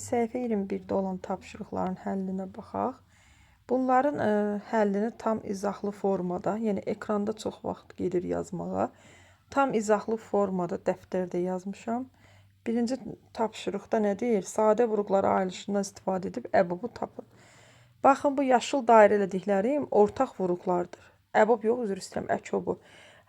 Səhifə 21-də olan tapşırıqların həllinə baxaq. Bunların həllini tam izahlı formada, yəni ekranda çox vaxt gedir yazmağa. Tam izahlı formada dəftərdə yazmışam. Birinci tapşırıqda nə deyir? Sadə vurğuları ayrılışından istifadə edib əbobu tapın. Baxın, bu yaşıl dairə elədiklərim ortaq vurğulardır. Əbob yox, üzr istəyirəm, əkobu.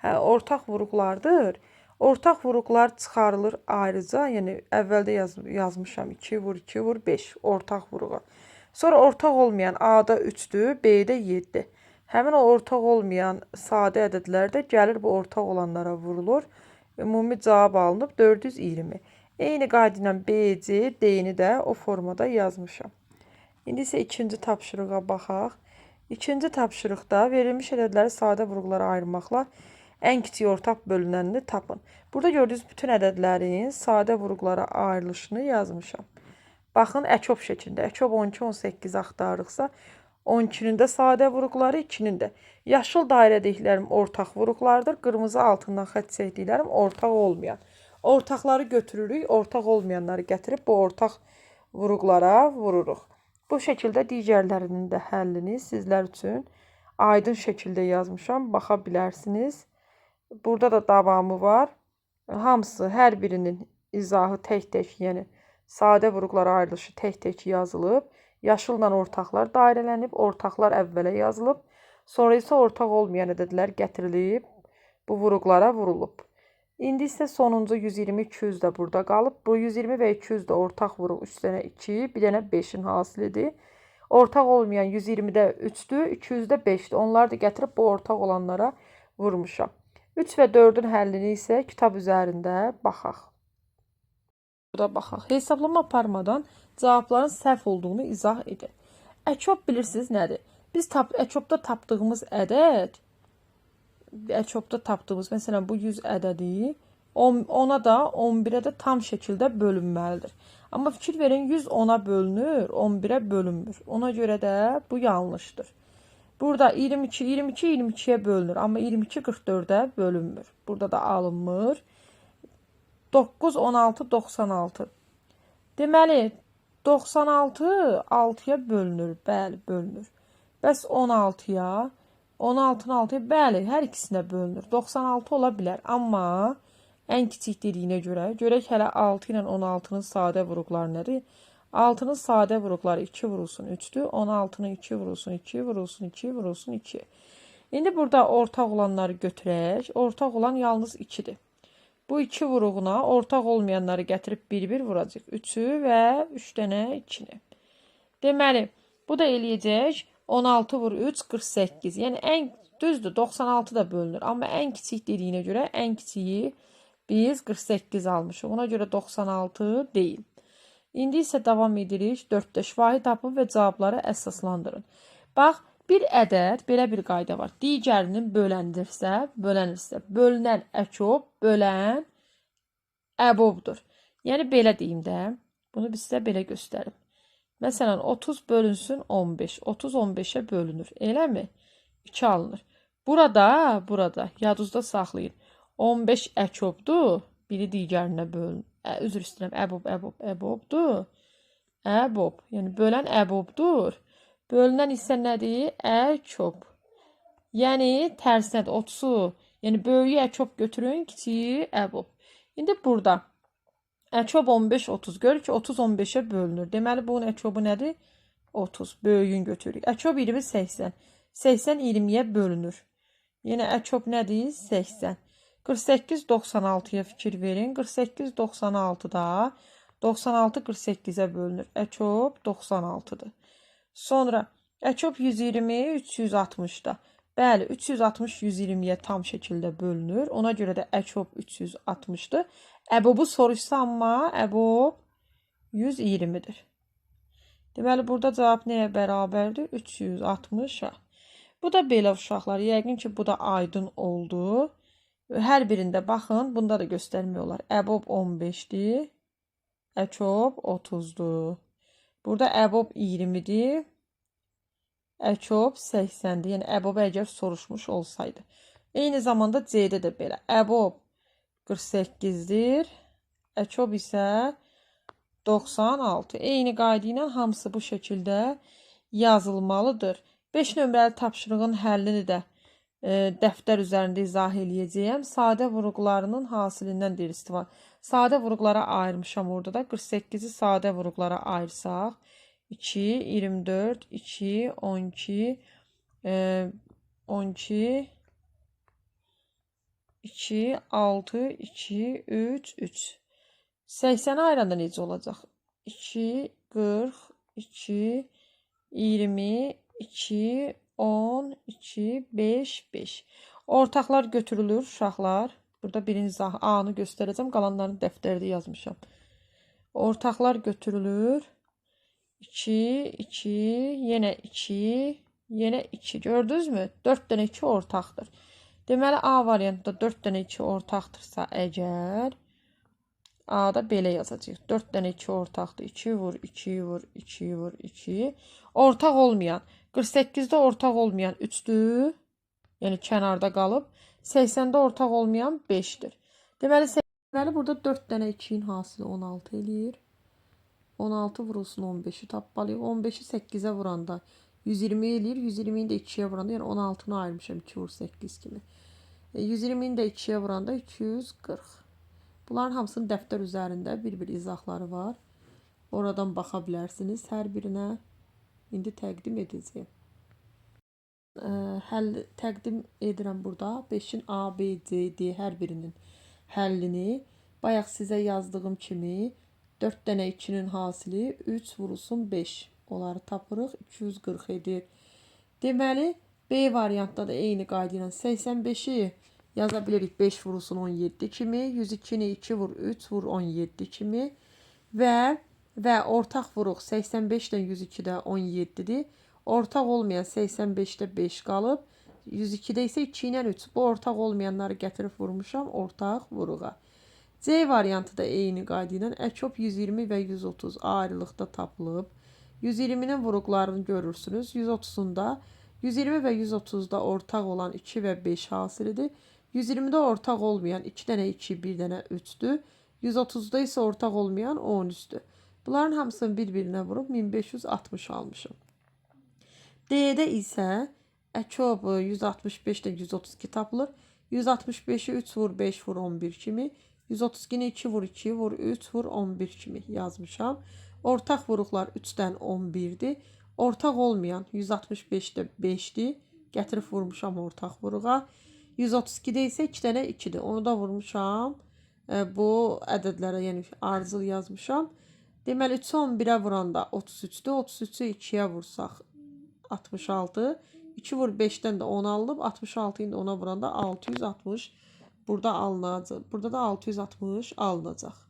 Ortaq vurğulardır. Ortaq vurğular çıxarılır ayrıca, yəni əvvəldə yazmışam 2 vur 2 vur 5 ortaq vurğu. Sonra ortaq olmayan A-da 3-dür, B-də 7. Həmin o ortaq olmayan sadə ədədlər də gəlir bu ortaq olanlara vurulur. Ümumi cavab alınıb 420. Eyni qayda ilə B, C, D-ni də o formada yazmışam. İndi isə ikinci tapşırığa baxaq. İkinci tapşırıqda verilmiş ədədləri sadə vurğulara ayırmaqla ən kiçik ortaq bölünənini tapın. Burada gördüyünüz bütün ədədlərin sadə vurğulara ayrılışını yazmışam. Baxın, əkob şəklində. Əkob 12, 18 axtarırıqsa, 12-nin də sadə vurğuları, 2-nin də. Yaşıl dairə dediklərim ortaq vurğulardır. Qırmızı altından xətt çəkdiklərim ortaq olmayan. Ortaqları götürürük, ortaq olmayanları gətirib bu ortaq vurğulara vururuq. Bu şəkildə digərlərinin də həllini sizlər üçün aydın şəkildə yazmışam. Baxa bilərsiniz. Burada da davamı var. Hamısı, hər birinin izahı tək-tək, yəni sadə vurğulara ayrılışı tək-tək yazılıb. Yaşılla ortaqlar dairələnib, ortaqlar əvvələ yazılıb. Sonra isə ortaq olmayan ədədlər gətirilib, bu vurğulara vurulub. İndi isə sonuncu 120, 200 də burada qalıb. Bu 120 və 200 də ortaq vurğu 3 dənə 2, bir dənə 5-in hasilidir. Ortaq olmayan 120-də 3-dür, 200-də 5-dir. Onları da gətirib bu ortaq olanlara vurmuşam. 3 və 4-ün həllini isə kitab üzərində baxaq. Burada baxaq. Hesablama aparmadan cavabların səhv olduğunu izah edin. Əkob bilirsiniz nədir? Biz əkobda tapdığımız ədəd, məsələn, bu 100 ədədi 10-a da, 11-ə də tam şəkildə bölünməlidir. Amma fikir verin, 100 10-a bölünür, 11-ə bölünmür. Ona görə də bu yanlışdır. Burada 22, 22-yə bölünür, amma 22 44-ə bölünmür. Burada da alınmır. 9, 16, 96. Deməli, 96 6-ya bölünür, bəli, bölünür. Bəs 16-ya, 16-nın 6-ya, bəli, hər ikisinə bölünür. 96 ola bilər, amma ən kiçik dediyinə görə, görək hələ 6 ilə 16-nın sadə vurğuları nədir? 6-nın sadə vurğuları 2 vurulsun 3-dür. 16-nın 2 vurulsun 2, vurulsun 2, vurulsun 2. İndi burada ortaq olanları götürək. Ortaq olan yalnız 2-dir. Bu 2 vurğuna ortaq olmayanları gətirib bir-bir vuracaq. 3-ü və 3 dənə 2-ni. Deməli, bu da eləyəcək 16 vur 3, 48. Yəni, ən düzdür, 96 da bölünür. Amma ən kiçik dediyinə görə ən kiçiyi biz 48 almışıq. Ona görə 96 deyil. İndi isə davam edirik. 4-də şifahi tapın və cavabları əsaslandırın. Bax, bir ədəd, belə bir qayda var. Digərinin bölənirsə, bölünən əkob, bölən əbobdur. Yəni, belə deyim də, bunu biz sizə belə göstərim. Məsələn, 30 bölünsün 15. 30 15-ə bölünür. Eləmi? 2 alınır. Burada, yadınızda saxlayın. 15 əkobdur, biri digərinə bölünür. Üzr istəyirəm, əbobdur. Əbob, yəni bölən əbobdur. Bölünən isə nədir? Əkob. Yəni tərsinədir, 30-u. Yəni böyüyü əkob götürün, kiçiyi əbob. İndi burada əkob 15, 30. Görür ki, 30 15-ə bölünür. Deməli, bunun əkobu nədir? 30. Böyüyün götürürük. Əkob 20, 80. 80 20-yə bölünür. Yəni əkob nədir? 80. 48 96-ya fikir verin. 48 96-da 96 48-ə bölünür. Əkob 96-dır. Sonra əkob 120 360-da. Bəli, 360 120-yə tam şəkildə bölünür. Ona görə də əkob 360-dır. Əbobu soruşsa, amma əbob 120-dir. Deməli, burada cavab nəyə bərabərdir? 360-a. Bu da belə uşaqlar. Yəqin ki, bu da aydın oldu. Hər birində baxın, bunda da göstərmək olar. Əbob 15-dir, əkob 30-dur. Burada əbob 20-dir, əkob 80-dir. Yəni, əbob əgər soruşmuş olsaydı. Eyni zamanda C-də də belə. Əbob 48-dir, əkob isə 96. Eyni qayda ilə hamısı bu şəkildə yazılmalıdır. 5 nömrəli tapşırığın həllini də dəftər üzərində izah eləyəcəyəm. Sadə vurğularının hasilindən deyir istifadə. Sadə vurğulara ayırmışam orada da. 48-i sadə vurğulara ayırsaq. 2, 24, 2, 12, 12, 2, 6, 2, 3, 3. 80'i ayıranda necə olacaq? 2, 40, 2, 20, 2, 10, 2, 5, 5. Ortaqlar götürülür uşaqlar. Burada birinci A-nı göstərəcəm. Qalanlarını dəftərdə yazmışam. Ortaqlar götürülür. 2, 2, yenə 2, yenə 2. Gördünüz mü? 4 dənə 2 ortaqdır. Deməli, A variantında 4 dənə 2 ortaqdırsa əgər, A-da belə yazacağıq. 4 dənə 2 ortaqdır. 2 vur, 2 vur, 2 vur, 2. Ortaq olmayan, 48-də ortaq olmayan 3-dür. Yəni, kənarda qalıb. 80-də ortaq olmayan 5-dir. Deməli, burada 4 dənə 2-in hasili 16 eləyir. 16 vurulsun 15'i tapmalıyıq. 15'i 8'e vuranda 120 eləyir. 120'yi də 2'ye vuranda, yəni 16'nı ayırmışam 2 vur 8 kimi. 120'ni də 2'ye vuranda 240. Bunların hamısının dəftər üzərində bir-bir izahları var. Oradan baxa bilərsiniz hər birinə. İndi təqdim edəcəyim. Həll təqdim edirəm burada. 5'in A, B, C, D hər birinin həllini. Bayaq sizə yazdığım kimi 4 dənə 2'nin hasili 3 vurulsun 5. Onları tapırıq. 240 edir. Deməli, B variantda da eyni qayda ilə 85'i yaza bilirik 5 vurulsun 17 kimi. 102'ni 2 vur 3 vur 17 kimi. Və ortaq vuruq 85'dən 102'də 17'dir. Ortaq olmayan 85'də 5 qalıb. 102'də isə 2 ilə 3. Bu ortaq olmayanları gətirib vurmuşam ortaq vuruğa. C variantı da eyni qayda ilə əkop 120 və 130 ayrılıqda tapılıb. 120'nin vuruqlarını görürsünüz. 130'unda 120 və 130'da ortaq olan 2 və 5 hasilidir. 120'də ortaq olmayan 2 dənə 2, 1 dənə 3'dür. 130'da isə ortaq olmayan 13'dür. Bunların hamısını bir-birinə vurub 1560 almışım. D'də isə əkop 165'də 132 tapılır. 165'i 3 vur 5 vur 11 kimi. 132'ni 2 vur 2 vur 3 vur 11 kimi yazmışam. Ortaq vuruqlar 3'dən 11'dir. Ortaq olmayan 165'də 5'dir. Gətirib vurmuşam ortaq vuruğa. 132'də isə 2 dənə 2'dir. Onu da vurmuşam. Bu ədədlərə, yəni ardıcıl yazmışam. Deməli 3'ü 11'ə vuranda 33'dür. 33'ü 2'yə vursaq 66. 2 vur 5'dən də 10 alınıb. 66'yı da ona vuranda 660 burada alınacaq. Burada da 660 alınacaq.